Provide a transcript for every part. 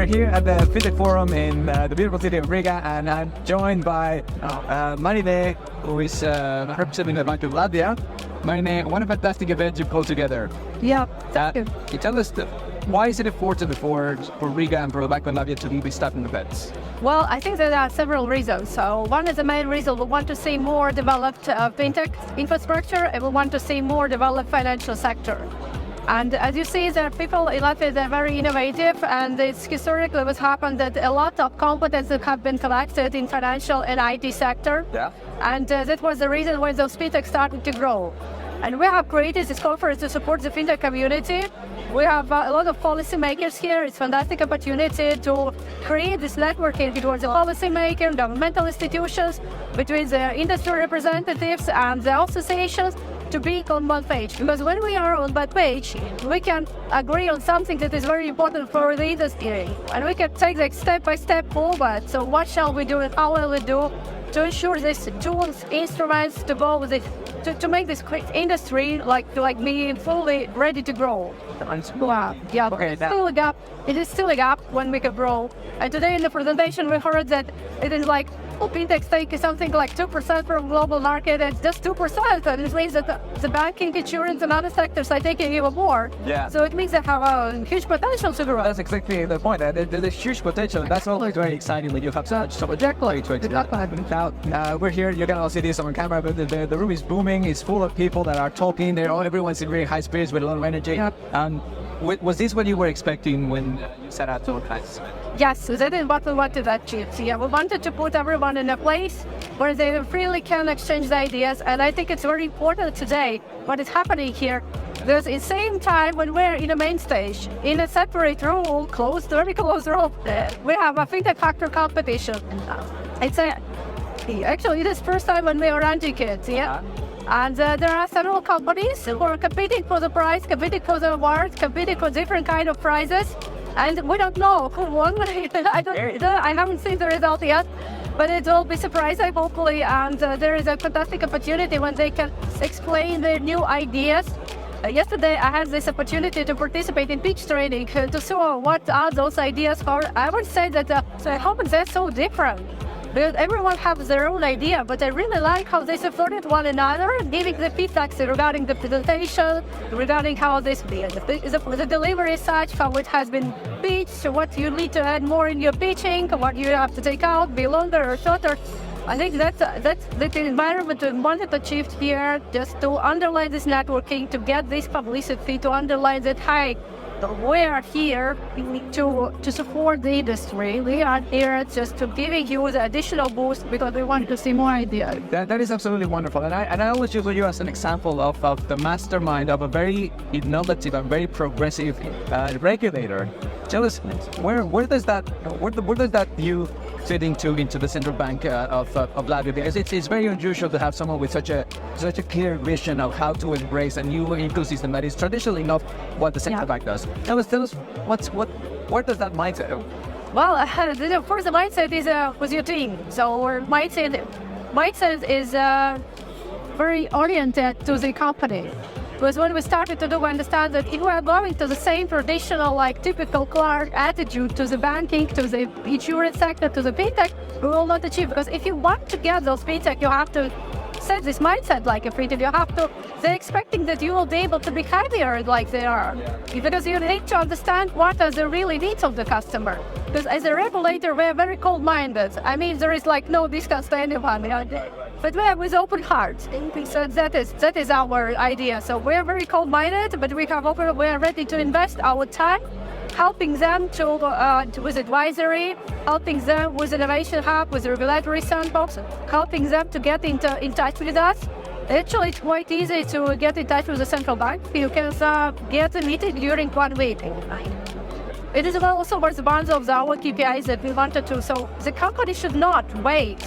We're here at the Fintech Forum in the beautiful city of Riga, and I'm joined by Marine, who is representing the Bank of Latvia. Marine, what a fantastic event you pulled together. Yeah, thank you. Can you tell us why is it important for Riga and for the Bank of Latvia to be starting events? Well, I think there are several reasons. So one is the main reason we want to see more developed fintech infrastructure, and we want to see more developed financial sector. And as you see, there are people in Latvia that are very innovative, and it's historically what's happened that a lot of competences have been collected in financial and IT sector. Yeah. And that was the reason why those fintech started to grow. And we have created this conference to support the fintech community. We have a lot of policymakers here. It's a fantastic opportunity to create this networking between the policymakers, governmental institutions, between the industry representatives and the associations, to be on one page. Because when we are on that page, we can agree on something that is very important for the industry. And we can take like step by step forward. So what shall we do and how will we do to ensure these tools, instruments to go with it, to make this industry like be fully ready to grow. Yeah, Okay, still a gap. It is still a gap when we can grow. And today in the presentation we heard that it is like fintech take something like 2% from global market. It's just 2%, and it means that the banking, insurance, and other sectors are taking even more. Yeah. So it means they have a huge potential to grow. That's exactly the point. There's huge potential. That's always very exciting when you have such a project to it. Now we're here. You can all see this on camera, but the room is booming. It's full of people that are talking. Everyone's in really high spirits with a lot of energy. Yeah. Was this what you were expecting when you set out to organize? Yes, that is what we wanted to achieve. Yeah, we wanted to put everyone in a place where they freely can exchange the ideas, and I think it's very important today what is happening here. There's the same time when we're in a main stage, in a separate room, very close room, we have a Fintech Factor competition. Actually, it is first time when we are running it, yeah. And there are several companies who are competing for the prize, competing for the awards, competing for different kind of prizes. And we don't know who won. I haven't seen the result yet, but it will be surprising, hopefully. And there is a fantastic opportunity when they can explain their new ideas. Yesterday, I had this opportunity to participate in pitch training to see what are those ideas for. I would say that how they're so different. Because everyone has their own idea, but I really like how they supported one another, giving the feedback regarding the presentation, regarding how the delivery is such, how it has been pitched, what you need to add more in your pitching, what you have to take out, be longer or shorter. I think that's the environment we wanted to achieve here, just to underline this networking, to get this publicity, to underline that, hey, we are here to support the industry. We are here just to giving you the additional boost because we want to see more ideas. That is absolutely wonderful, and I always use you as an example of the mastermind of a very innovative and very progressive regulator. Tell us where does that view fit into the central bank of Latvia? Because it's very unusual to have someone with such a clear vision of how to embrace a new ecosystem that is traditionally not what the central bank does. Tell us where does that mindset go? Well, of course, the mindset is with your team. So our mindset is very oriented to the company. Because when we started to do, we understand that if we are going to the same traditional, typical Clark attitude to the banking, to the insurance sector, to the fintech, we will not achieve. Because if you want to get those fintech, you have to set this mindset like a fintech. They're expecting that you will be able to be happier like they are. Because you need to understand what are the really needs of the customer. Because as a regulator, we are very cold-minded. I mean, there is no discounts to anyone. But we are with open hearts. So that is our idea. So we are very cold-minded, but we are ready to invest our time, helping them with advisory, helping them with innovation hub, with regulatory sandbox, helping them to get in touch with us. Actually, it's quite easy to get in touch with the central bank. You can get a meeting during 1 week. It is also one of our KPIs that we wanted to. So the company should not wait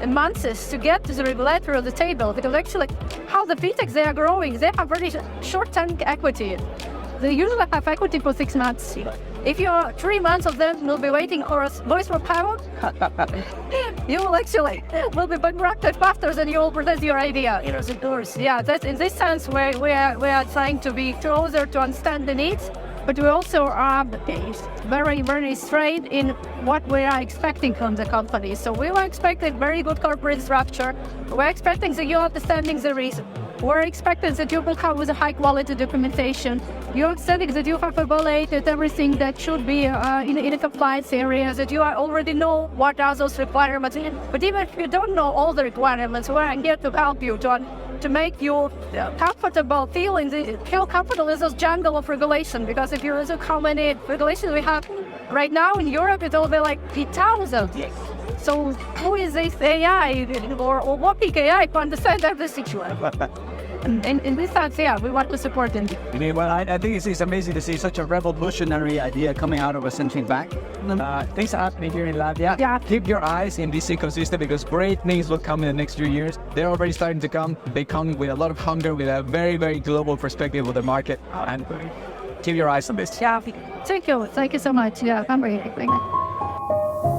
months to get to the regulator on the table, because actually how the fintechs they are growing, they have very short-term equity. They usually have equity for 6 months. If you're 3 months of them will be waiting for us voice for power, you will actually will be bankrupted faster than you will present your idea. Yeah, that's in this sense where we are trying to be closer to understand the needs but we also are very, very straight in what we are expecting from the company. So we are expecting very good corporate structure. We're expecting that you understanding the reason. We're expecting that you will come with a high quality documentation. You're expecting that you have evaluated everything that should be in a compliance area, that you already know what are those requirements. But even if you don't know all the requirements, we're here to help you to make you comfortable, feel comfortable in this jungle of regulation. Because if you look how many regulations we have right now in Europe, it will be like 1,000. So who is this AI or working AI to understand every situation? And in this sense, yeah, we want to support them. Well, I think it's amazing to see such a revolutionary idea coming out of a central bank. Things are happening here in Latvia. Yeah. Keep your eyes in this ecosystem because great things will come in the next few years. They're already starting to come. They come with a lot of hunger, with a very, very global perspective of the market. And keep your eyes on this. Yeah, thank you so much. Yeah, I'm very thank you.